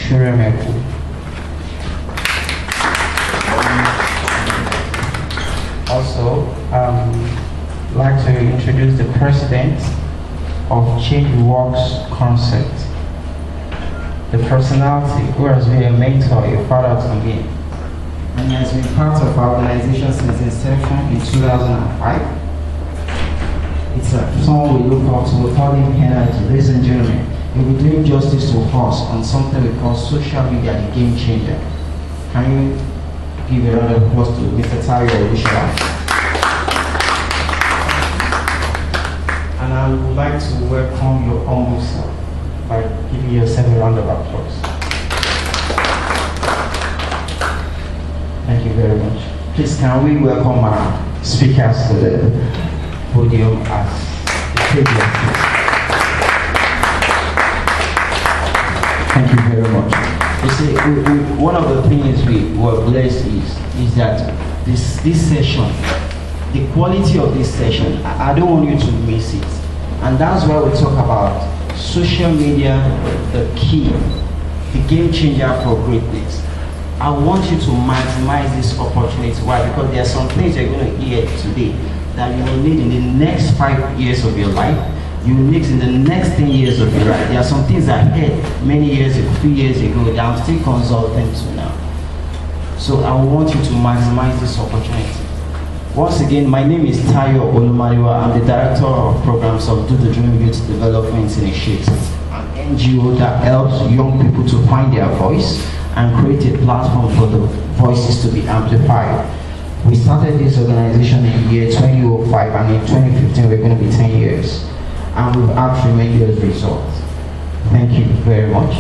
Churemeku. Also, I'd like to introduce the president of Change Works Concept, the personality who has been a mentor, a father to me, and he has been part of our organization since inception in 2005. It's someone we look up to. We call him Energy. Ladies and gentlemen, he will be doing justice to us on something we call social media, the game changer. Can you give a round of applause to Mr. Tayo Olushola? And I would like to welcome your humble self by giving yourself a round of applause. Thank you very much. Please, can we welcome our speakers to the podium as the previous. Thank you very much. You see, one of the things we were blessed is that this session, the quality of this session, I don't want you to miss it. And that's why we talk about social media, the key, the game changer for greatness. I want you to maximize this opportunity. Why? Because there are some things you're going to hear today that you will need in the next 5 years of your life. You will need in the next 10 years of your life. There are some things I heard many years ago, 3 years ago, that I'm still consulting to now. So I want you to maximize this opportunity. Once again, my name is Tayo Olumariwa. I'm the Director of Programs of Do the Dream Youth Development Initiative, an NGO that helps young people to find their voice and create a platform for the voices to be amplified. We started this organization in the year 2005, and in 2015 we're going to be 10 years. And we've had tremendous results. Thank you very much.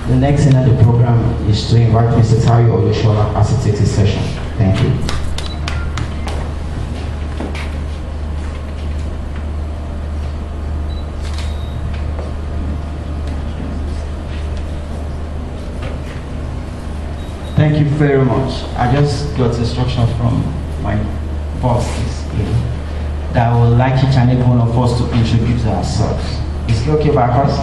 The next thing on the program is to invite Mr. Tayo Olushola as he takes his session. Thank you. Thank you very much. I just got instruction from my boss that I would like each and every one of us to introduce ourselves. Is it okay by us?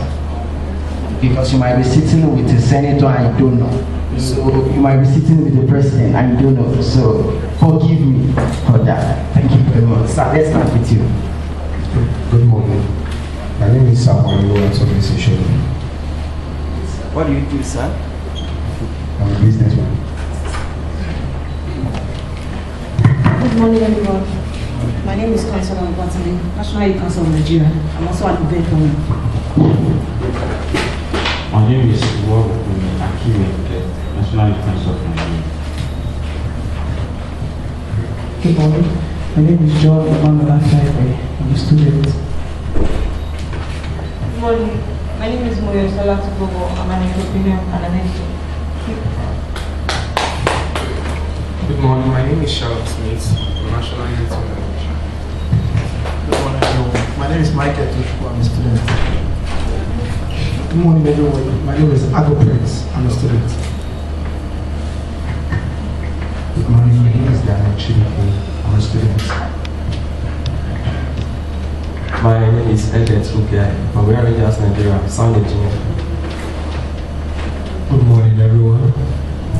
Because you might be sitting with the senator and you don't know. So you might be sitting with the president and you don't know. So forgive me for that. Thank you very much. Sir, let's start with you. Good morning. My name is Samuel Organization. What do you do, sir? I'm a businessman. Good morning, everyone. My name is Councilor Batani, National Youth Council of Nigeria. I'm also an event owner. My name is Iwabukumi Akire, the National Youth Council of Nigeria. Good morning. My name is John Omanolafaiwe. I'm a student. Good morning. My name is Moyo Salatubogo. I'm an entrepreneur and an editor. Good morning, my name is Charlotte Smith from National Youth Organization. Good morning, everyone. My name is Michael Tushku, I'm a student. Good morning, everyone. My name is Ago Prince, I'm a student. Good morning, my name is Daniel Chidiku, I'm a student. My name is Edet Ugai, from Where Rangers Nigeria, sound engineer. Good morning, everyone.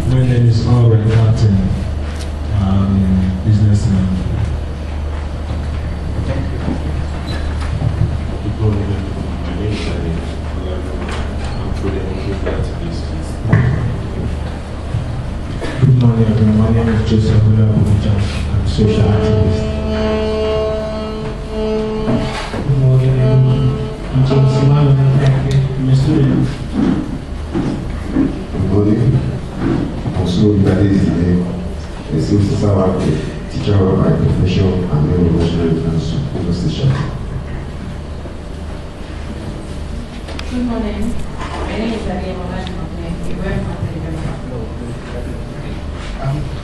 My name is Owen Martin. I'm a businessman. Good morning, my name is Ali. I'm truly glad to be here. Good morning, everyone. My name is Joseph Ulabuja. I'm a social activist. Good morning, everyone. I'm James Simano. I'm a student. Good morning. Also, that is the name. A civil society teacher by profession and member of National Youth Council, Ogun State. Good morning. My name is Adia Mohamed.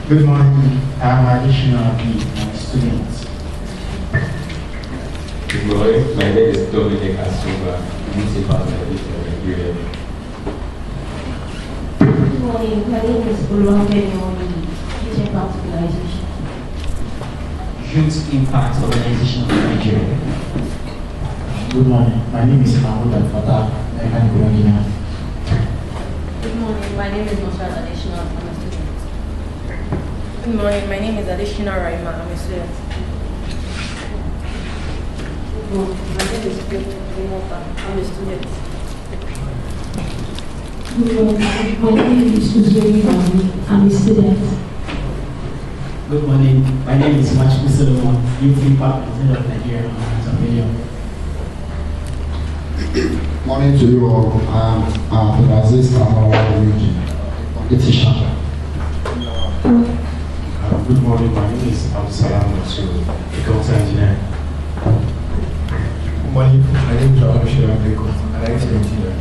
Good morning. I'm additional student. Good morning. My name is Dominic Asuba, Municipal Editor Nigeria. Good morning. My name is Olumide Owoni, Youth Impact Organization. Youth Impact Organization of Nigeria. Good morning. My name is Mahmoud Al-Fatah, Mechanical My name is Nusrat Additional. I'm a student. Good morning. My name is Additional Raima. I'm a student. My name is Remota. I'm a student. Good morning. My name is Uzuri Bami. I'm a student. Good morning. My name is Machu Solomon, Youth Impact President of Nigeria. Morning to you all. I'm Abdulaziz Kamara, the teacher. Good morning. My name is Absalam Masu, a computer engineer. Good morning. My name is Rahul Shirabeko, and I'm an engineer.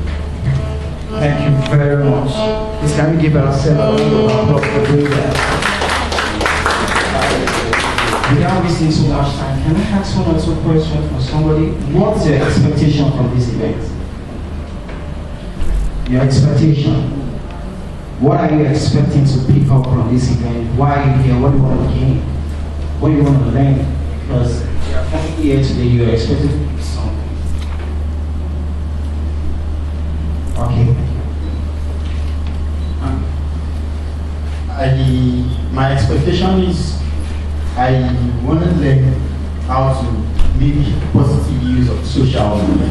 Thank you very much. Please can we give ourselves a round of applause for doing that? Without wasting so much time, can I ask one or two questions for somebody? What's your expectation from this event? Your expectation. What are you expecting to pick up from this event? Why are you here? What do you want to gain? What do you want to learn? Because you're coming here today, you're expected to do something. Okay. My expectation is I want to learn how to make positive use of social media,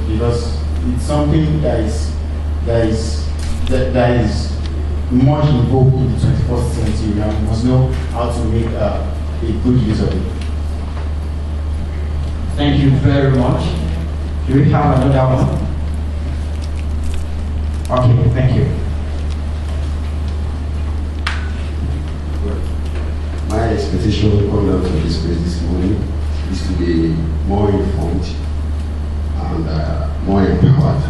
because it's something that is much involved in the 21st century, and we must know how to make a good use of it. Thank you very much. Do we have another one? Okay, thank you. My expectation coming out of this place this morning is to be more informed and more empowered.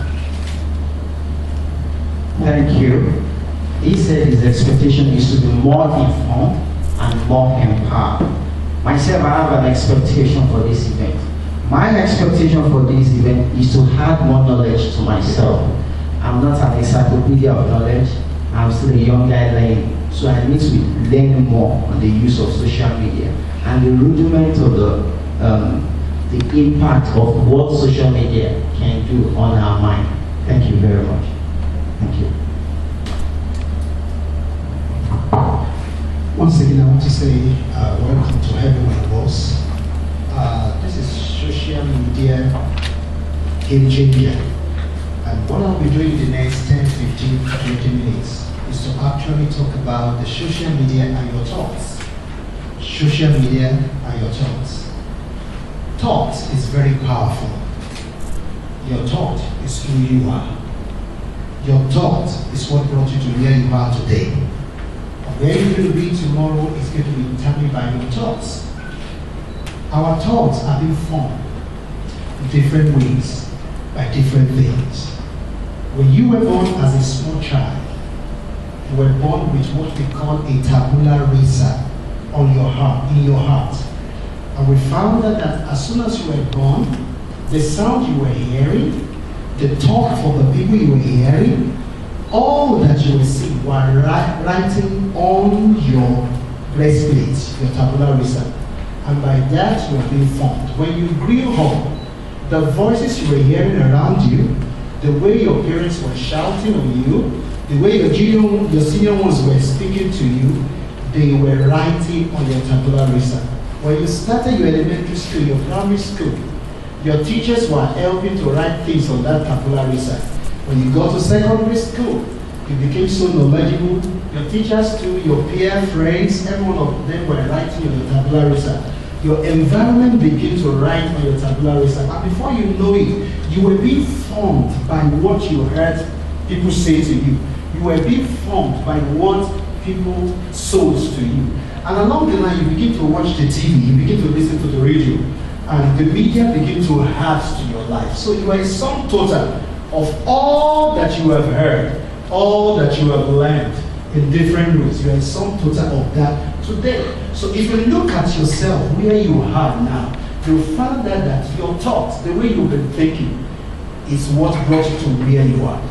Thank you. He said his expectation is to be more informed and more empowered. Myself, I have an expectation for this event. My expectation for this event is to add more knowledge to myself. I'm not an encyclopedia of knowledge. I'm still a young guy learning. So I need to learn more on the use of social media and the rudiment of the impact of what social media can do on our mind. Thank you very much. Thank you. Once again, I want to say welcome to every one of us. This is social media game changer. And what I'll be doing in the next 10, 15, 20 minutes is to actually talk about the social media and your thoughts. Social media and your thoughts. Thoughts is very powerful. Your thought is who you are. Your thought is what brought you to where you are today. Where you're going to be tomorrow is going to be determined by your thoughts. Our thoughts are being formed in different ways by different things. When you were born as a small child, you were born with what we call a tabula rasa on your heart, in your heart. And we found that as soon as you were born, the sound you were hearing, the talk for the people you were hearing, all that you were seeing were writing on your breastplate, your tabula rasa. And by that you were being formed. When you grew up, the voices you were hearing around you, the way your parents were shouting on you, the way your senior ones were speaking to you, they were writing on your tabula rasa. When you started your elementary school, your primary school, your teachers were helping to write things on that tabula rasa. When you got to secondary school, you became so knowledgeable. Your teachers too, your peer friends, every one of them were writing on your tabula rasa. Your environment began to write on your tabula rasa. And before you know it, you were being formed by what you heard people say to you. You were being formed by what people sold to you. And along the line, you begin to watch the TV, you begin to listen to the radio, and the media begin to add to your life. So you are a sum total of all that you have heard, all that you have learned in different ways. You are a sum total of that today. So if you look at yourself where you are now, you'll find out that your thoughts, the way you've been thinking, is what brought you to where you are.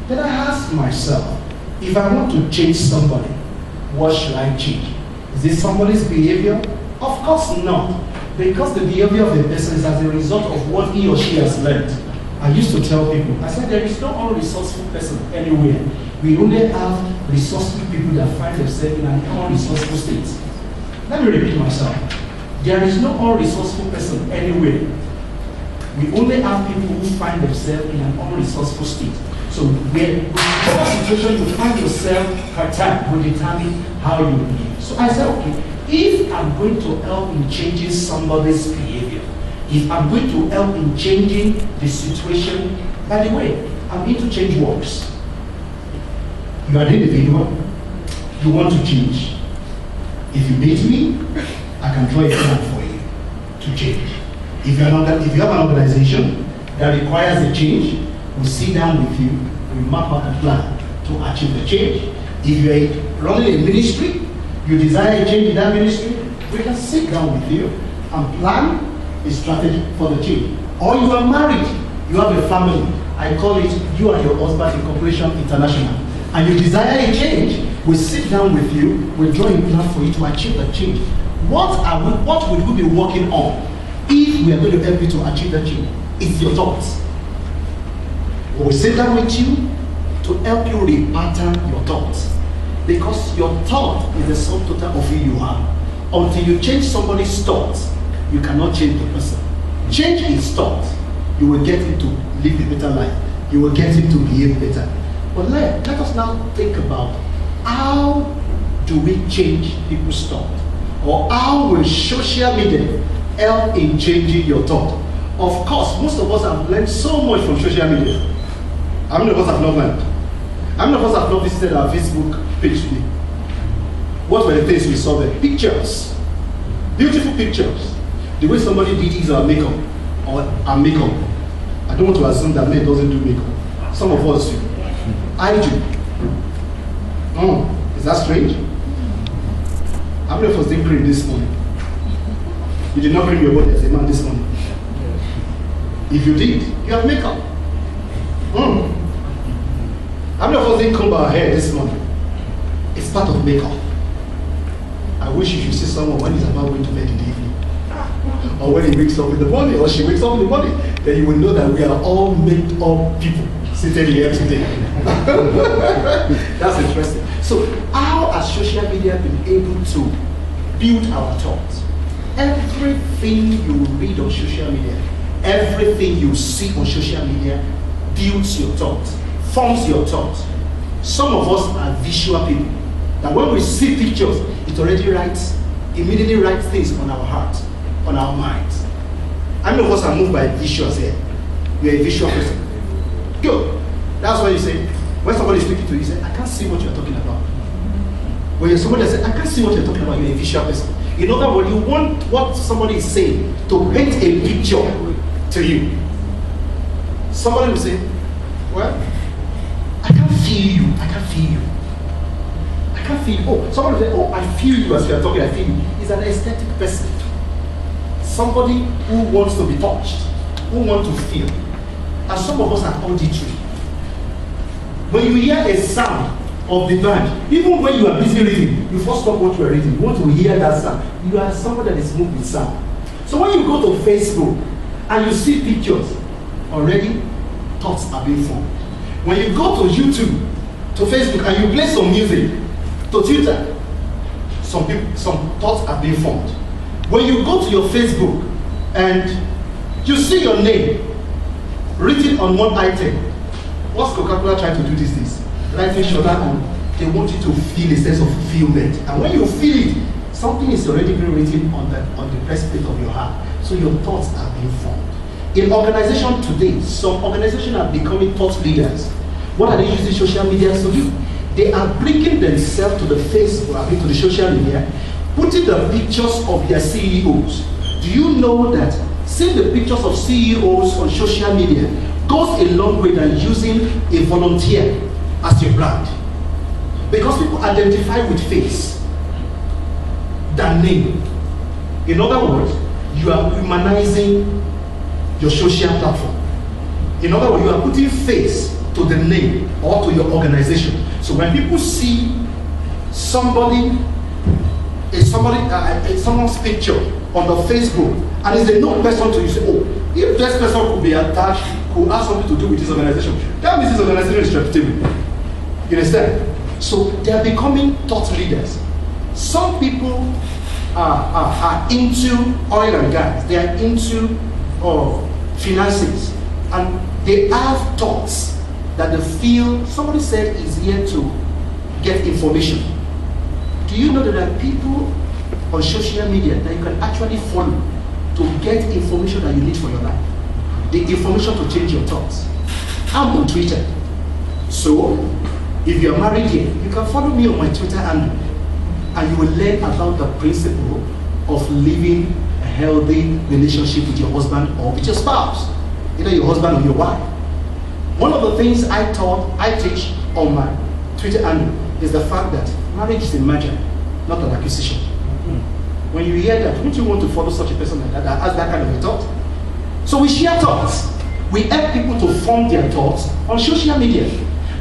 Then I ask myself, if I want to change somebody, what should I change? Is it somebody's behavior? Of course not. Because the behavior of the person is as a result of what he or she has learned. And used to tell people, I said, there is no unresourceful person anywhere. We only have resourceful people that find themselves in an unresourceful state. Let me repeat myself. There is no unresourceful person anywhere. We only have people who find themselves in an unresourceful state. So whatever situation you find yourself at time will determine how you behave. So I said, okay, if I'm going to help in changing somebody's behavior, if I'm going to help in changing the situation, by the way, I'm into change works. You are an individual, you want to change. If you meet me, I can draw a plan for you to change. If you have an organization that requires a change, we'll sit down with you, we'll map out a plan to achieve the change. If you're running a ministry, you desire a change in that ministry, we can sit down with you and plan a strategy for the change. Or you are married, you have a family. I call it you and your husband Incorporation International. And you desire a change, we sit down with you, we draw a plan for you to achieve the change. What would we be working on if we are going to help you to achieve that change? It's your thoughts. We sit down with you to help you repattern your thoughts. Because your thought is the sum total of who you are. Until you change somebody's thoughts, you cannot change the person. Change his thoughts, you will get him to live a better life. You will get him to behave better. But let us now think about how do we change people's thoughts? Or how will social media help in changing your thought? Of course, most of us have learned so much from social media. How many of us have not learned? How many of us have not visited our Facebook page today? What were the things we saw there? Pictures. Beautiful pictures. The way somebody did his makeup or her makeup. I don't want to assume that men doesn't do makeup. Some of us do. I do. Oh, is that strange? How many of us did cream this morning? You did not cream your body as a man this morning. If you did, you have makeup. How many of us didn't comb our hair this morning? It's part of makeup. I wish you should see someone when he's about going to bed in the evening. Or when he wakes up in the morning, or she wakes up in the morning, then you will know that we are all made up people seated here today. That's interesting. So how has social media been able to build our thoughts? Everything you read on social media, everything you see on social media builds your thoughts, forms your thoughts. Some of us are visual people. That when we see pictures, it immediately writes things on our heart, on our minds. How many of us are moved by visuals here? You're a visual person. Good. That's why you say, when somebody is speaking to you, you say, I can't see what you're talking about. When you're somebody that says, I can't see what you're talking about, you're a visual person. In other words, you want what somebody is saying to paint a picture to you. Somebody will say, well, I can't feel you. I can't feel you. I can't feel you. Oh, somebody will say, oh, I feel you as you are talking, I feel you. He's an aesthetic person. Somebody who wants to be touched, who wants to feel. And some of us are auditory. When you hear a sound of the band, even when you are busy reading, you first stop what you are reading. You want to hear that sound. You are somebody that is moved with sound. So when you go to Facebook and you see pictures, already thoughts are being formed. When you go to YouTube, to Facebook, and you play some music, to Twitter, some thoughts are being formed. When you go to your Facebook and you see your name written on one item, what's Coca-Cola trying to do these days? Writing shorter on, they want you to feel a sense of fulfillment. And when you feel it, something is already being written on the breastplate of your heart. So your thoughts are being formed. In organization today, some organizations are becoming thought leaders. What are they using social media to do? They are bringing themselves to the Facebook, to the social media, putting the pictures of their CEOs. Do you know that seeing the pictures of CEOs on social media goes a long way than using a volunteer as your brand? Because people identify with face than name. In other words, you are humanizing your social platform. In other words, you are putting face to the name or to your organization. So when people see someone's picture on the Facebook, and it's a known person to you, say, oh, if this person could be attached could have something to do with this organization. That means this organization is reputable. You understand? So they are becoming thought leaders. Some people are into oil and gas. They are into finances. And they have thoughts that they feel, somebody said, is here to get information. Do you know that there are people on social media that you can actually follow to get information that you need for your life? The information to change your thoughts. I'm on Twitter. So, if you're married here, you can follow me on my Twitter handle, and you will learn about the principle of living a healthy relationship with your husband or with your spouse, either your husband or your wife. One of the things I teach on my Twitter handle is the fact that marriage is a merger, not an acquisition. When you hear that, wouldn't you want to follow such a person like that has that kind of a thought? So we share thoughts. We help people to form their thoughts on social media.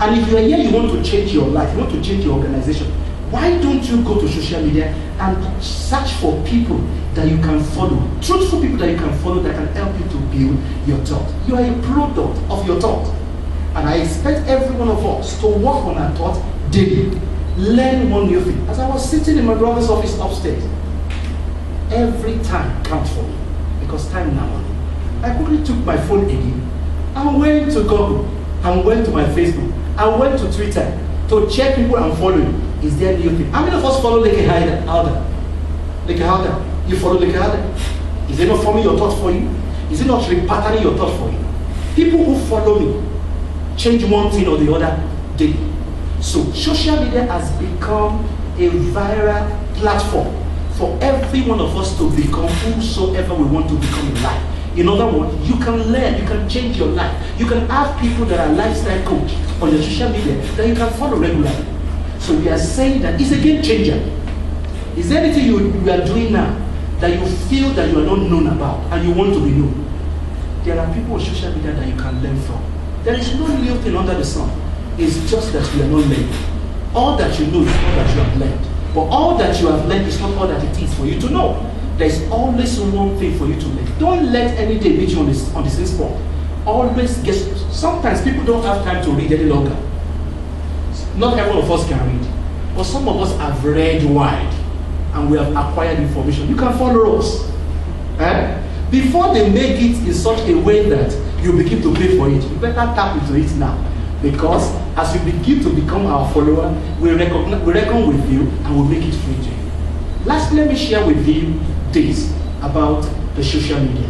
And if you are here, you want to change your life, you want to change your organization, why don't you go to social media and search for people that you can follow, truthful people that you can follow that can help you to build your thought. You are a product of your thought. And I expect every one of us to work on our thought daily. Learn one new thing. As I was sitting in my brother's office upstairs, every time counts for me because time is now money. I quickly took my phone again and went to Google and went to my Facebook and went to Twitter to check people I'm following. Is there a new thing? How many of us follow Leke Halder? Leke Halder. You follow Leke Halder? Is it not forming your thoughts for you? Is it not repatterning your thoughts for you? People who follow me change one thing or the other daily. So social media has become a viral platform for every one of us to become whosoever we want to become in life. In other words, you can learn, you can change your life. You can have people that are lifestyle coach on your social media that you can follow regularly. So we are saying that it's a game changer. Is there anything you are doing now that you feel that you are not known about and you want to be known? There are people on social media that you can learn from. There is no new thing under the sun. It's just that you are not learning. All that you know is all that you have learned. But all that you have learned is not all that it is for you to know. There's always one thing for you to learn. Don't let any day meet you on the same spot. Always guess. Sometimes people don't have time to read any longer. Not every one of us can read. But some of us have read wide and we have acquired information. You can follow us. Before they make it in such a way that you begin to pay for it, you better tap into it now. Because as you begin to become our follower, we reckon with you and we'll make it free to you. Lastly, let me share with you this about the social media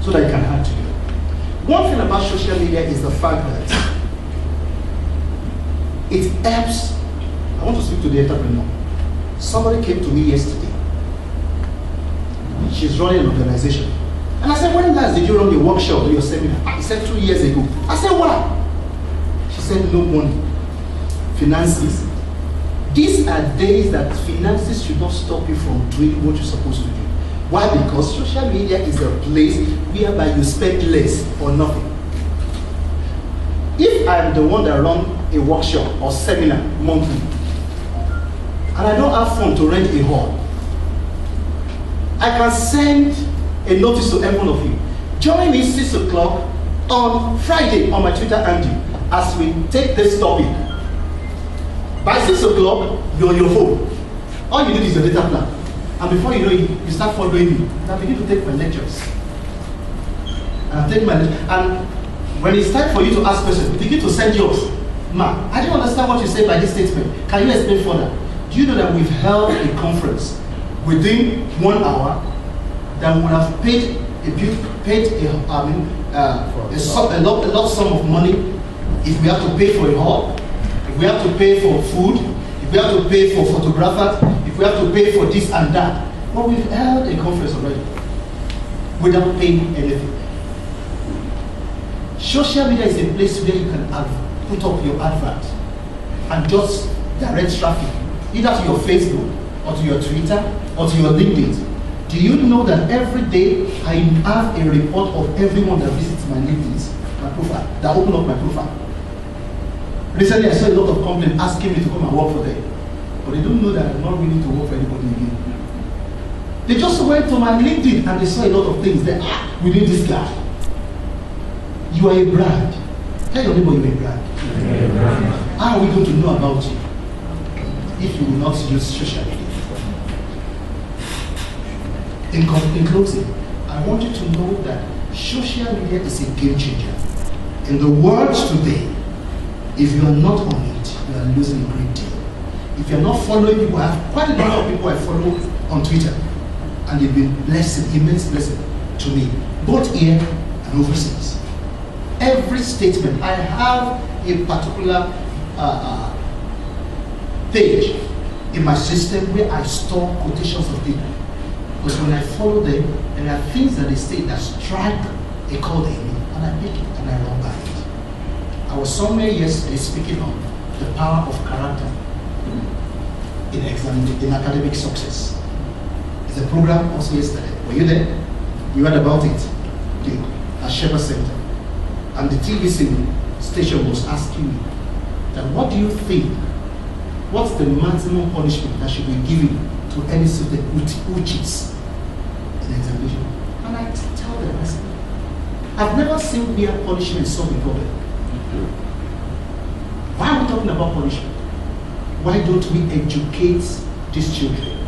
so that you can add to it. One thing about social media is the fact that it helps. I want to speak to the entrepreneur. Somebody came to me yesterday. She's running an organization. And I said, when last did you run a workshop or your seminar? He said 2 years ago. I said, why? She said, no money. Finances. These are days that finances should not stop you from doing what you're supposed to do. Why? Because social media is a place whereby you spend less or nothing. If I'm the one that runs a workshop or seminar monthly, and I don't have fun to rent a hall, I can send a notice to every one of you. Join me 6 o'clock on Friday on my Twitter handle as we take this topic. By 6 o'clock, you're on your phone. All you need is your data plan. And before you know it, you start following me. And I begin to take my lectures. And when it's time for you to ask questions, you begin to send yours. Ma, I didn't understand what you said by this statement. Can you explain further? Do you know that we've held a conference within 1 hour that would have paid a lot sum of money if we have to pay for a hall, if we have to pay for food, if we have to pay for photographers, if we have to pay for this and that. But we've held a conference already without paying anything. Social media is a place where you can put up your advert and just direct traffic either to your Facebook or to your Twitter or to your LinkedIn. Do you know that every day I have a report of everyone that visits my LinkedIn, my profile, that open up my profile? Recently I saw a lot of complaints asking me to come and work for them. But they don't know that I'm not willing to work for anybody again. They just went to my LinkedIn and they saw a lot of things there. We need this guy. You are a brand. Tell your neighbor you're a brand. How are we going to know about you if you will not use social media? In closing, I want you to know that social media is a game changer. In the world today, if you are not on it, you are losing a great deal. If you are not following people, I have quite a number of people I follow on Twitter, and they've been immense blessing to me, both here and overseas. Every statement, I have a particular page in my system where I store quotations of people. Because when I follow them, there are things that they say that strike a chord in me, and I pick it and I run by it. I was somewhere yesterday speaking on the power of character in academic success. It's a program also yesterday. Were you there? You heard about it at Sheba Center. And the TV station was asking me that what do you think, what's the maximum punishment that should be given to any student who cheats in examination? And I tell them, I said, I've never seen mere punishment solve a problem. Why are we talking about punishment? Why don't we educate these children?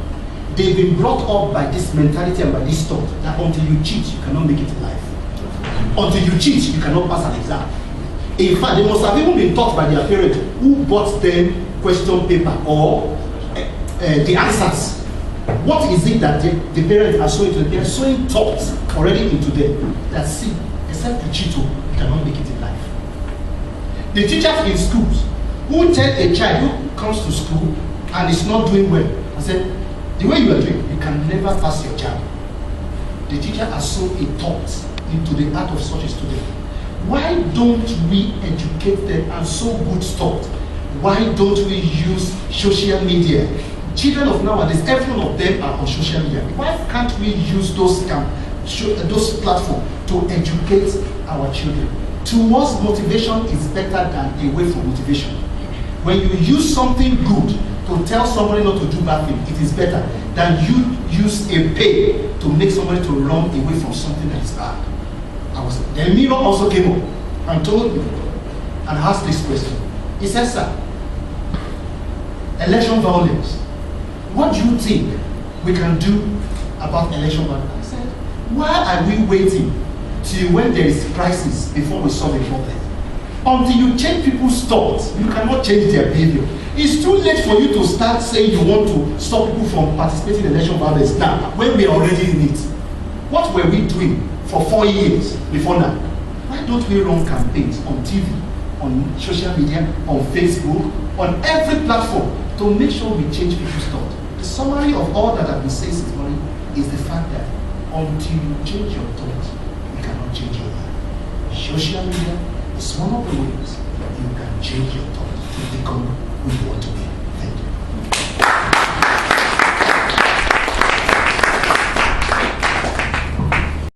They've been brought up by this mentality and by this thought that until you cheat, you cannot make it in life. Until you cheat, you cannot pass an exam. In fact, they must have even been taught by their parents who bought them question paper or the answers. What is it that the parents are showing to them? They are showing thoughts already into them that see, except you cheat, you cannot make it in life. The teachers in schools who tell a child who comes to school and is not doing well, I said, the way you are doing, you can never pass your job. The teacher has sown a thought into the heart of such a student. Why don't we educate them and sow good thought? Why don't we use social media? Children of nowadays, every one of them are on social media. Why can't we use those platforms to educate our children? To us, motivation is better than a way for motivation. When you use something good to tell somebody not to do bad thing, it is better than you use a pay to make somebody to run away from something that is bad. The mirror also came up and told me and asked this question. He said, sir, election violence, what do you think we can do about election violence? I said, why are we waiting till when there is crisis before we solve a problem? Until you change people's thoughts, you cannot change their behavior. It's too late for you to start saying you want to stop people from participating in election violence now, when we are already in it. What were we doing for 4 years before now? Why don't we run campaigns on TV, on social media, on Facebook, on every platform to make sure we change people's thoughts? The summary of all that I've been saying this morning is the fact that until you change your thoughts, you cannot change your life. Social media is one of the ways you can change your thoughts to become who you want to be.